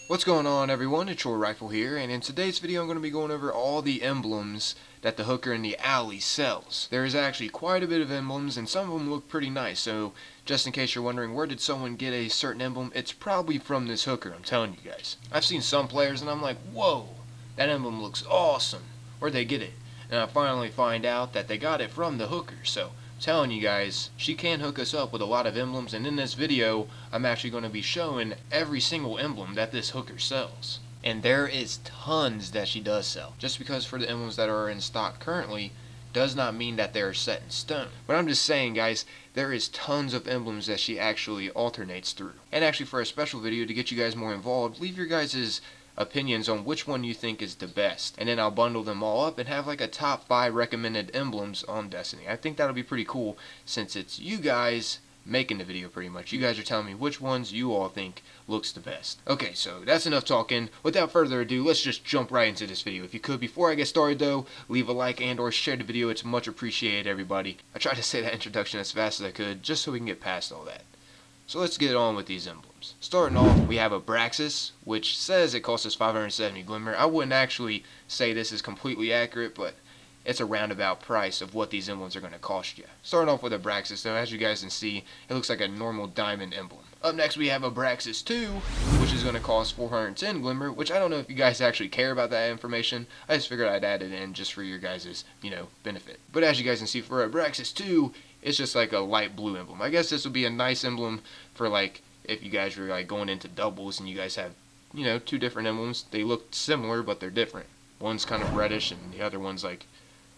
What's going on, everyone? It's your Rifle here, and in today's video I'm going to be going over all the emblems that the hooker in the alley sells. There is actually quite a bit of emblems, and some of them look pretty nice, so just in case you're wondering where did someone get a certain emblem, it's probably from this hooker, I'm telling you guys. I've seen some players and I'm like, whoa, that emblem looks awesome. Where'd they get it? And I finally find out that they got it from the hooker, so telling you guys, she can hook us up with a lot of emblems, and in this video I'm actually going to be showing every single emblem that this hooker sells. And there is tons that she does sell. Just because for the emblems that are in stock currently does not mean that they are set in stone. But I'm just saying, guys, there is tons of emblems that she actually alternates through. And actually, for a special video to get you guys more involved, leave your guys' opinions on which one you think is the best, and then I'll bundle them all up and have like a top 5 recommended emblems on Destiny. I think that'll be pretty cool since it's you guys making the video pretty much. You guys are telling me which ones you all think looks the best. Okay, so that's enough talking. Without further ado, let's just jump right into this video. If you could, before I get started though, leave a like and or share the video. It's much appreciated, everybody. I tried to say that introduction as fast as I could just so we can get past all that. So let's get on with these emblems. Starting off, we have Abraxas, which says it costs us 570 glimmer. I wouldn't actually say this is completely accurate, but it's a roundabout price of what these emblems are going to cost you. Starting off with Abraxas, though, as you guys can see, it looks like a normal diamond emblem. Up next, we have Abraxas II, which is going to cost 410 glimmer, which I don't know if you guys actually care about that information. I just figured I'd add it in just for your guys' benefit. But as you guys can see, for Abraxas II, it's just like a light blue emblem. I guess this would be a nice emblem for like if you guys were like going into doubles and you guys have, two different emblems. They look similar, but they're different. One's kind of reddish and the other one's like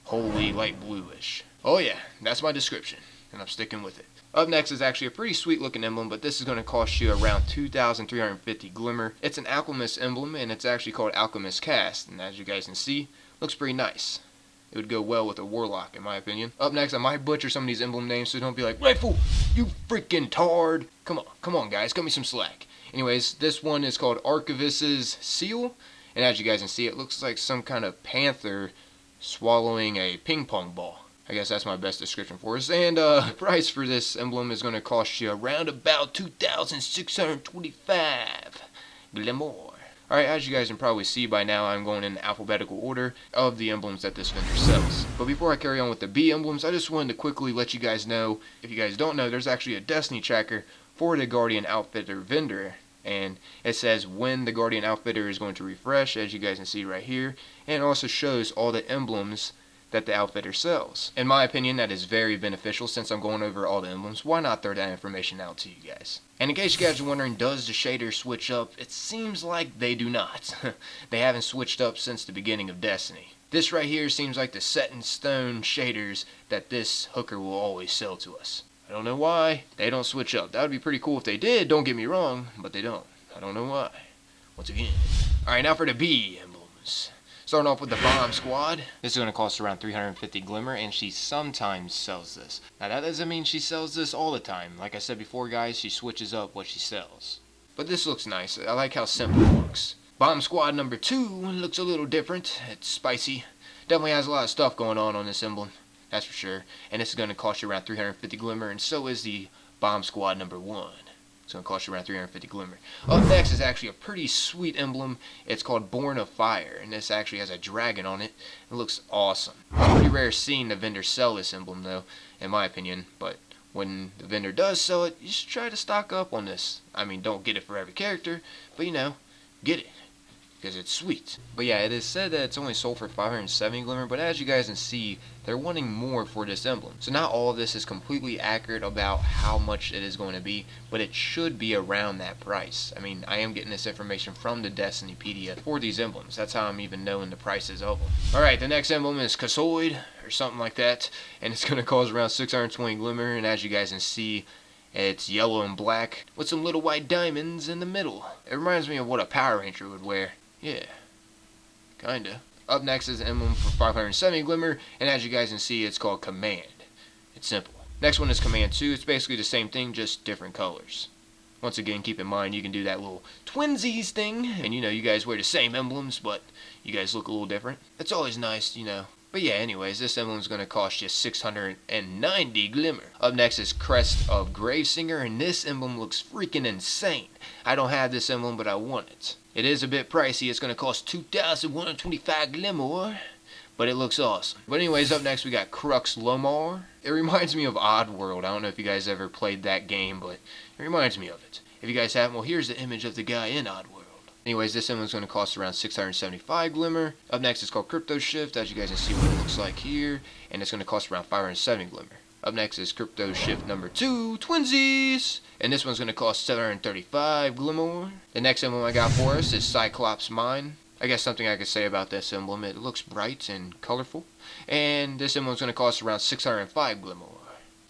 wholly light bluish. Oh yeah, that's my description, and I'm sticking with it. Up next is actually a pretty sweet looking emblem, but this is going to cost you around 2,350 glimmer. It's an Alchemist emblem, and it's actually called Alchemist Cast, and as you guys can see, looks pretty nice. It would go well with a warlock, in my opinion. Up next, I might butcher some of these emblem names, so don't be like, Rifle, you freaking tard. Come on, guys, cut me some slack. Anyways, this one is called Archivist's Seal, and as you guys can see, it looks like some kind of panther swallowing a ping pong ball. I guess that's my best description for us. And the price for this emblem is going to cost you around about 2,625 glimmer. Alright, as you guys can probably see by now, I'm going in alphabetical order of the emblems that this vendor sells. But before I carry on with the B emblems, I just wanted to quickly let you guys know, if you guys don't know, there's actually a Destiny tracker for the Guardian Outfitter vendor. And it says when the Guardian Outfitter is going to refresh, as you guys can see right here. And it also shows all the emblems that the outfitter sells. In my opinion, that is very beneficial. Since I'm going over all the emblems, why not throw that information out to you guys? And in case you guys are wondering, does the shader switch up? It seems like they do not. They haven't switched up since the beginning of Destiny. This right here seems like the set in stone shaders that this hooker will always sell to us. I don't know why they don't switch up. That would be pretty cool if they did, don't get me wrong, but they don't. I don't know why. Once again. Alright, now for the B emblems. Starting off with the Bomb Squad. This is going to cost around 350 glimmer, and she sometimes sells this. Now that doesn't mean she sells this all the time. Like I said before, guys, she switches up what she sells. But this looks nice. I like how simple it looks. Bomb Squad number 2 looks a little different. It's spicy. Definitely has a lot of stuff going on this emblem. That's for sure. And this is going to cost you around 350 glimmer, and so is the Bomb Squad number 1. It's going to cost you around 350 glimmer. Up next is actually a pretty sweet emblem. It's called Born of Fire, and this actually has a dragon on it. It looks awesome. It's pretty rare seeing the vendor sell this emblem, though, in my opinion. But when the vendor does sell it, you should try to stock up on this. I mean, don't get it for every character, but get it. Because it's sweet. But yeah, it is said that it's only sold for 570 glimmer, but as you guys can see, they're wanting more for this emblem. So not all of this is completely accurate about how much it is going to be, but it should be around that price. I mean, I am getting this information from the Destinypedia for these emblems. That's how I'm even knowing the prices of them. Alright, the next emblem is Casoid, or something like that, and it's going to cost around 620 glimmer, and as you guys can see, it's yellow and black with some little white diamonds in the middle. It reminds me of what a Power Ranger would wear. Yeah, kinda. Up next is an emblem for 570 glimmer, and as you guys can see, it's called Command. It's simple. Next one is Command 2. It's basically the same thing, just different colors. Once again, keep in mind, you can do that little twinsies thing, and you guys wear the same emblems, but you guys look a little different. It's always nice, But yeah, anyways, this emblem is going to cost you 690 glimmer. Up next is Crest of Gravesinger, and this emblem looks freaking insane. I don't have this emblem, but I want it. It is a bit pricey. It's going to cost 2,125 glimmer, but it looks awesome. But anyways, up next we got Crux Lomar. It reminds me of Oddworld. I don't know if you guys ever played that game, but it reminds me of it. If you guys haven't, well, here's the image of the guy in Oddworld. Anyways, this emblem's going to cost around 675 glimmer. Up next is called Crypto Shift, as you guys can see what it looks like here, and it's going to cost around 570 glimmer. Up next is Crypto Shift number 2, Twinsies, and this one's going to cost 735 glimmer. The next emblem I got for us is Cyclops Mind. I guess something I could say about this emblem, it looks bright and colorful, and this emblem's going to cost around 605 glimmer.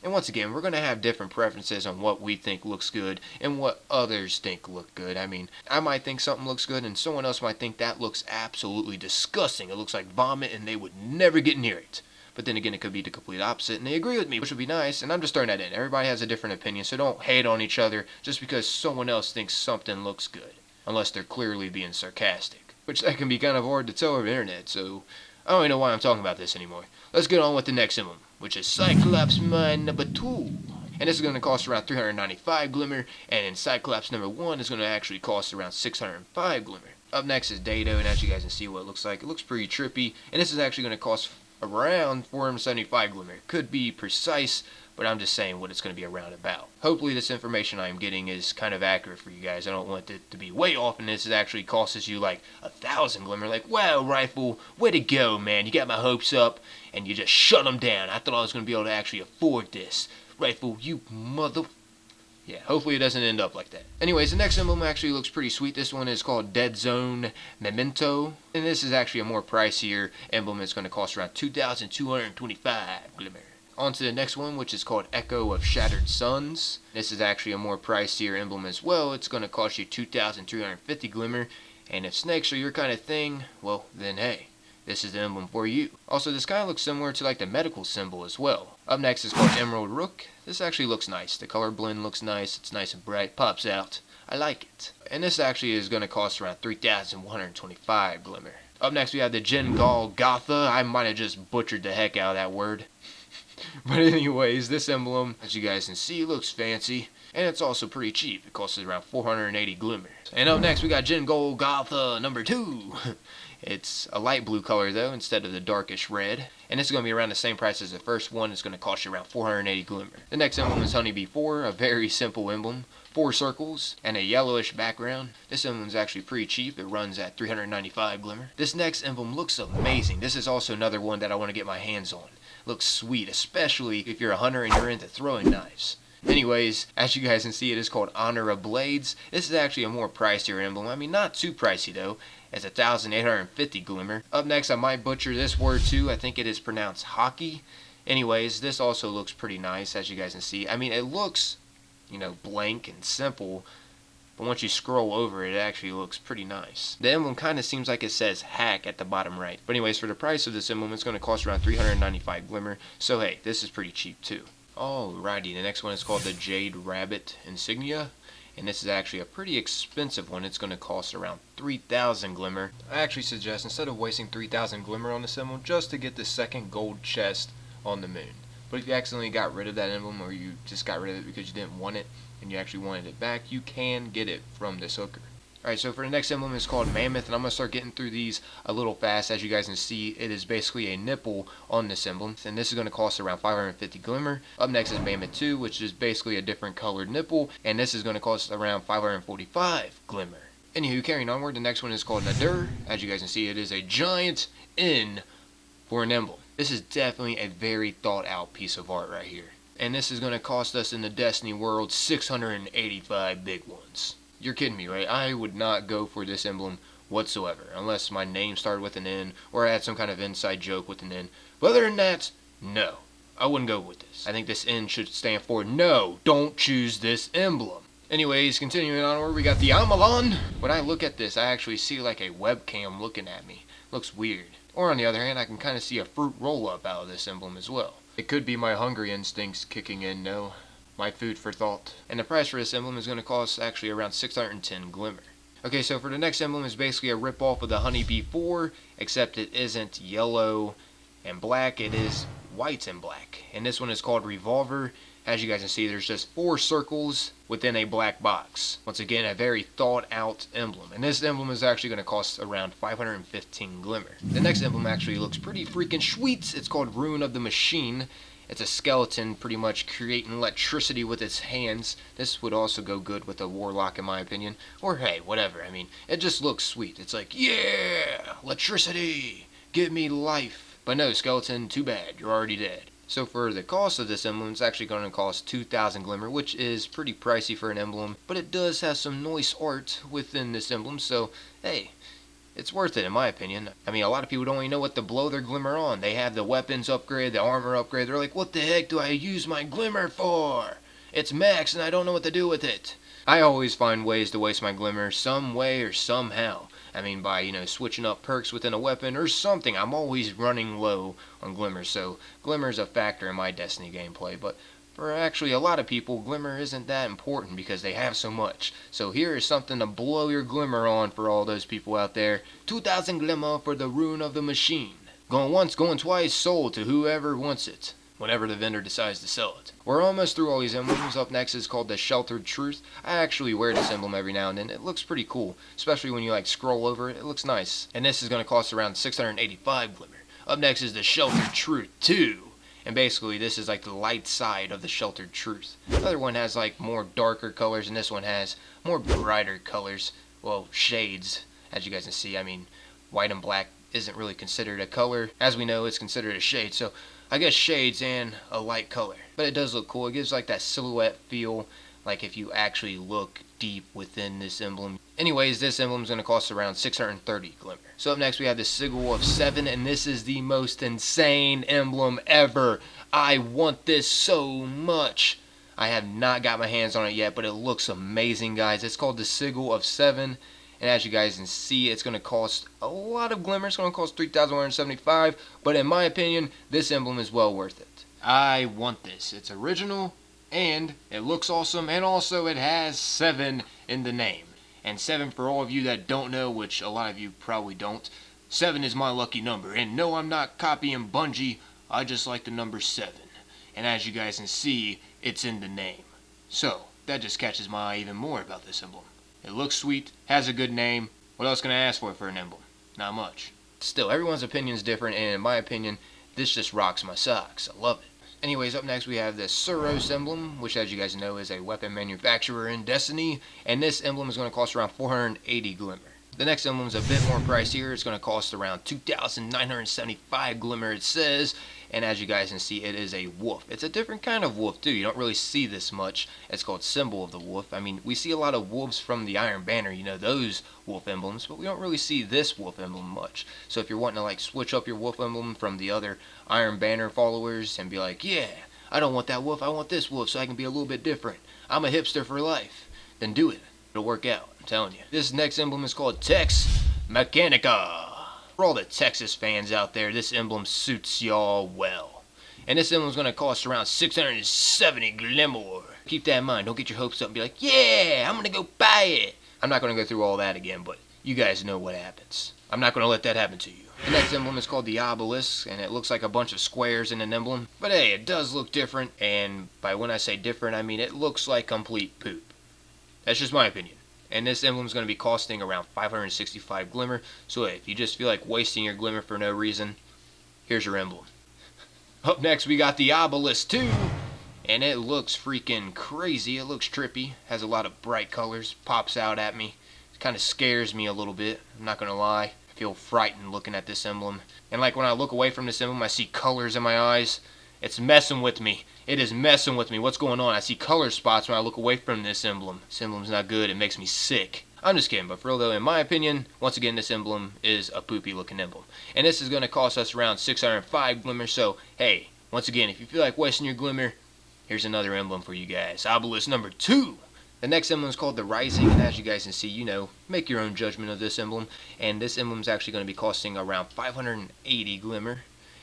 And once again, we're going to have different preferences on what we think looks good and what others think look good. I mean, I might think something looks good and someone else might think that looks absolutely disgusting. It looks like vomit and they would never get near it. But then again, it could be the complete opposite and they agree with me, which would be nice. And I'm just throwing that in. Everybody has a different opinion, so don't hate on each other just because someone else thinks something looks good. Unless they're clearly being sarcastic. Which that can be kind of hard to tell over the internet, so I don't even know why I'm talking about this anymore. Let's get on with the next emblem, which is Cyclops Mind number 2. And this is going to cost around 395 glimmer, and in Cyclops number 1 is going to actually cost around 605 glimmer. Up next is Dado, and as you guys can see what it looks like, it looks pretty trippy, and this is actually going to cost around 475 glimmer. It could be precise, but I'm just saying what it's going to be around about. Hopefully this information I'm getting is kind of accurate for you guys. I don't want it to be way off, and this actually costs you like 1,000 glimmer. Like, wow, Rifle, way to go, man. You got my hopes up, and you just shut them down. I thought I was going to be able to actually afford this. Rifle, you mother... Yeah, hopefully it doesn't end up like that. Anyways, the next emblem actually looks pretty sweet. This one is called Dead Zone Memento. And this is actually a more pricier emblem. It's going to cost around 2,225 glimmer. On to the next one, which is called Echo of Shattered Suns. This is actually a more pricier emblem as well. It's going to cost you 2,350 glimmer. And if snakes are your kind of thing, well, then hey, this is the emblem for you. Also, this kind of looks similar to like the medical symbol as well. Up next is called Emerald Rook. This actually looks nice. The color blend looks nice. It's nice and bright. Pops out. I like it. And this actually is going to cost around 3,125 glimmer. Up next we have the Golgotha. I might have just butchered the heck out of that word. But anyways, this emblem, as you guys can see, looks fancy. And it's also pretty cheap. It costs around 480 glimmer. And up next we got Golgotha number 2. It's a light blue color though, instead of the darkish red. And this is going to be around the same price as the first one. It's going to cost you around 480 glimmer. The next emblem is Honeybee IV, a very simple emblem. 4 circles and a yellowish background. This emblem is actually pretty cheap. It runs at 395 glimmer. This next emblem looks amazing. This is also another one that I want to get my hands on. Looks sweet, especially if you're a hunter and you're into throwing knives. Anyways, as you guys can see, it is called Honor of Blades. This is actually a more pricier emblem. I mean, not too pricey though. It's 1,850 glimmer. Up next, I might butcher this word too. I think it is pronounced hockey. Anyways, this also looks pretty nice, as you guys can see. I mean, it looks, you know, blank and simple, but once you scroll over it, it actually looks pretty nice. The emblem kind of seems like it says hack at the bottom right. But anyways, for the price of this emblem, it's going to cost around 395 glimmer. So hey, this is pretty cheap too. Alrighty, the next one is called the Jade Rabbit Insignia. And this is actually a pretty expensive one. It's going to cost around 3,000 glimmer. I actually suggest, instead of wasting 3,000 glimmer on this emblem, just to get the second gold chest on the moon. But if you accidentally got rid of that emblem, or you just got rid of it because you didn't want it, and you actually wanted it back, you can get it from this hooker. Alright, so for the next emblem, it's called Mammoth, and I'm going to start getting through these a little fast. As you guys can see, it is basically a nipple on this emblem, and this is going to cost around 550 glimmer. Up next is Mammoth II, which is basically a different colored nipple, and this is going to cost around 545 glimmer. Anywho, carrying onward, the next one is called Nadir. As you guys can see, it is a giant N for an emblem. This is definitely a very thought out piece of art right here. And this is going to cost us in the Destiny world 685 big ones. You're kidding me, right? I would not go for this emblem whatsoever, unless my name started with an N, or I had some kind of inside joke with an N. But other than that, no. I wouldn't go with this. I think this N should stand for no, don't choose this emblem. Anyways, continuing onward, we got the Amalon. When I look at this, I actually see like a webcam looking at me. Looks weird. Or on the other hand, I can kind of see a fruit roll-up out of this emblem as well. It could be my hungry instincts kicking in, no. My food for thought. And the price for this emblem is going to cost actually around 610 glimmer. Okay, so for the next emblem is basically a rip-off of the Honeybee IV, except it isn't yellow And black, it is white and black. And this one is called Revolver. As you guys can see, there's just 4 circles within a black box. Once again, a very thought out emblem. And this emblem is actually going to cost around 515 glimmer. The next emblem actually looks pretty freaking sweet. It's called Rune of the Machine. It's a skeleton pretty much creating electricity with its hands. This would also go good with a warlock in my opinion. Or hey, whatever. I mean, it just looks sweet. It's like, yeah, electricity, give me life. But no, skeleton, too bad, you're already dead. So for the cost of this emblem, it's actually going to cost 2,000 glimmer, which is pretty pricey for an emblem. But it does have some nice art within this emblem, so hey, it's worth it in my opinion. I mean, a lot of people don't even know what to blow their glimmer on. They have the weapons upgrade, the armor upgrade. They're like, what the heck do I use my glimmer for? It's max and I don't know what to do with it. I always find ways to waste my glimmer some way or somehow. I mean, by, switching up perks within a weapon or something. I'm always running low on glimmer, so glimmer is a factor in my Destiny gameplay. But for actually a lot of people, glimmer isn't that important because they have so much. So here is something to blow your glimmer on for all those people out there. 2,000 glimmer for the Rune of the Machine. Going once, going twice, sold to whoever wants it, whenever the vendor decides to sell it. We're almost through all these emblems. Up next is called the Sheltered Truth. I actually wear this emblem every now and then. It looks pretty cool, especially when you scroll over it. It looks nice. And this is going to cost around 685 glimmer. Up next is the Sheltered Truth 2. And basically this is the light side of the Sheltered Truth. The other one has more darker colors, and this one has more brighter colors. Well, shades, as you guys can see. I mean, white and black isn't really considered a color. As we know, it's considered a shade. So I guess shades and a light color. But it does look cool. It gives that silhouette feel, if you actually look deep within this emblem. Anyways, this emblem is going to cost around 630 glimmer. So up next we have the Sigil of Seven, and this is the most insane emblem ever. I want this so much. I have not got my hands on it yet, but it looks amazing, guys. It's called the Sigil of Seven. And as you guys can see, it's going to cost a lot of glimmer. It's going to cost 3,175. But in my opinion, this emblem is well worth it. I want this. It's original, and it looks awesome. And also, it has 7 in the name. And 7, for all of you that don't know, which a lot of you probably don't, 7 is my lucky number. And no, I'm not copying Bungie. I just like the number 7. And as you guys can see, it's in the name. So, that just catches my eye even more about this emblem. It looks sweet, has a good name. What else can I ask for an emblem? Not much. Still, everyone's opinion is different, and in my opinion, this just rocks my socks. I love it. Anyways, up next we have the Suros emblem, which as you guys know is a weapon manufacturer in Destiny, and this emblem is going to cost around 480 glimmer. The next emblem is a bit more pricier. It's going to cost around 2,975 glimmer, it says. And as you guys can see, it is a wolf. It's a different kind of wolf, too. You don't really see this much. It's called Symbol of the Wolf. I mean, we see a lot of wolves from the Iron Banner, those wolf emblems, but we don't really see this wolf emblem much. So if you're wanting to, switch up your wolf emblem from the other Iron Banner followers and be like, yeah, I don't want that wolf, I want this wolf so I can be a little bit different. I'm a hipster for life. Then do it. It'll work out. I'm telling you. This next emblem is called Tex Mechanica. For all the Texas fans out there, this emblem suits y'all well. And this emblem is going to cost around 670 glimmer. Keep that in mind. Don't get your hopes up and be like, yeah, I'm going to go buy it. I'm not going to go through all that again, but you guys know what happens. I'm not going to let that happen to you. The next emblem is called the Obelisk, and it looks like a bunch of squares in an emblem. But hey, it does look different, and by when I say different, I mean it looks like complete poop. That's just my opinion. And this emblem is going to be costing around 565 glimmer. So hey, if you just feel like wasting your glimmer for no reason, here's your emblem. Up next we got the Obelisk II. And it looks freaking crazy. It looks trippy. Has a lot of bright colors. Pops out at me. It kind of scares me a little bit. I'm not going to lie. I feel frightened looking at this emblem. And when I look away from this emblem, I see colors in my eyes. It's messing with me. It is messing with me. What's going on? I see color spots when I look away from this emblem. This emblem's not good. It makes me sick. I'm just kidding, but for real though, in my opinion, once again, this emblem is a poopy looking emblem. And this is going to cost us around 605 glimmer, so hey, once again, if you feel like wasting your glimmer, here's another emblem for you guys. Obelisk number 2. The next emblem is called the Rising, and as you guys can see, make your own judgment of this emblem. And this emblem is actually going to be costing around 580 glimmer.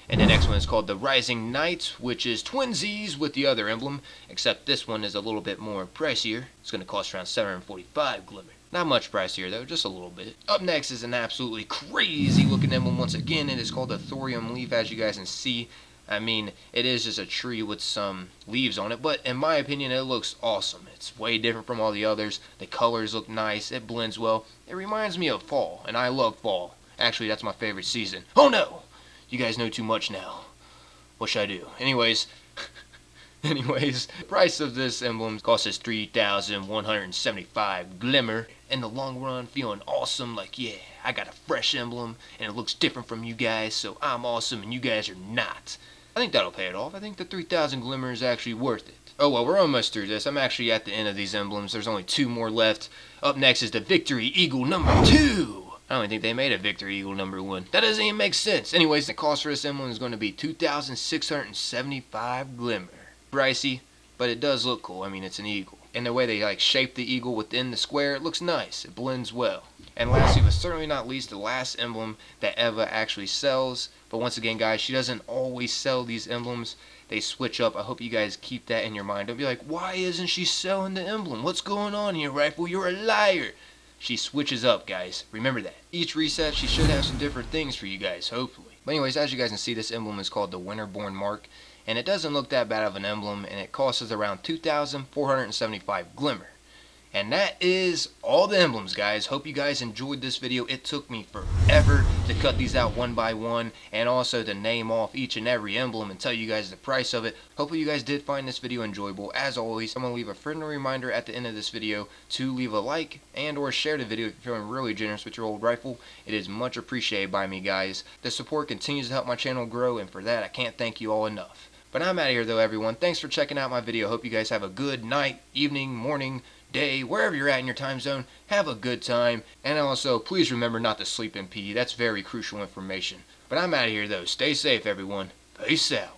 And the next one is called the Rising Knight, which is twinsies with the other emblem, except this one is a little bit more pricier. It's going to cost around 745 glimmer. Not much pricier though, just a little bit. Up next is an absolutely crazy looking emblem once again. It is called the Thorium Leaf, as you guys can see. I mean, it is just a tree with some leaves on it, but in my opinion, it looks awesome. It's way different from all the others. The colors look nice. It blends well. It reminds me of fall, and I love fall. Actually, that's my favorite season. Oh no! You guys know too much now. What should I do? Anyways, the price of this emblem costs us 3,175 glimmer. In the long run, feeling awesome, like, yeah, I got a fresh emblem, and it looks different from you guys, so I'm awesome, and you guys are not. I think that'll pay it off. I think the 3,000 glimmer is actually worth it. Oh well, we're almost through this. I'm actually at the end of these emblems. There's only 2 more left. Up next is the Victory Eagle number 2. I don't even think they made a Victory Eagle number 1. That doesn't even make sense. Anyways, the cost for this emblem is going to be 2,675 glimmer. Pricey, but it does look cool. I mean, it's an eagle. And the way they like shape the eagle within the square, it looks nice. It blends well. And lastly, but certainly not least, the last emblem that Eva actually sells. But once again, guys, she doesn't always sell these emblems. They switch up. I hope you guys keep that in your mind. Don't be like, why isn't she selling the emblem? What's going on here, Rifle? You're a liar. She switches up, guys. Remember that. Each reset, she should have some different things for you guys, hopefully. But anyways, as you guys can see, this emblem is called the Winterborn Mark. And it doesn't look that bad of an emblem, and it costs us around 2,475 glimmer. And that is all the emblems, guys. Hope you guys enjoyed this video. It took me forever to cut these out one by one, and also to name off each and every emblem and tell you guys the price of it. Hopefully you guys did find this video enjoyable. As always, I'm going to leave a friendly reminder at the end of this video to leave a like and or share the video if you're feeling really generous with your old rifle. It is much appreciated by me, guys. The support continues to help my channel grow, and for that I can't thank you all enough. But I'm out of here though, everyone. Thanks for checking out my video. Hope you guys have a good night, evening, morning, day, wherever you're at in your time zone. Have a good time. And also, please remember not to sleep and pee. That's very crucial information. But I'm out of here though. Stay safe, everyone. Peace out.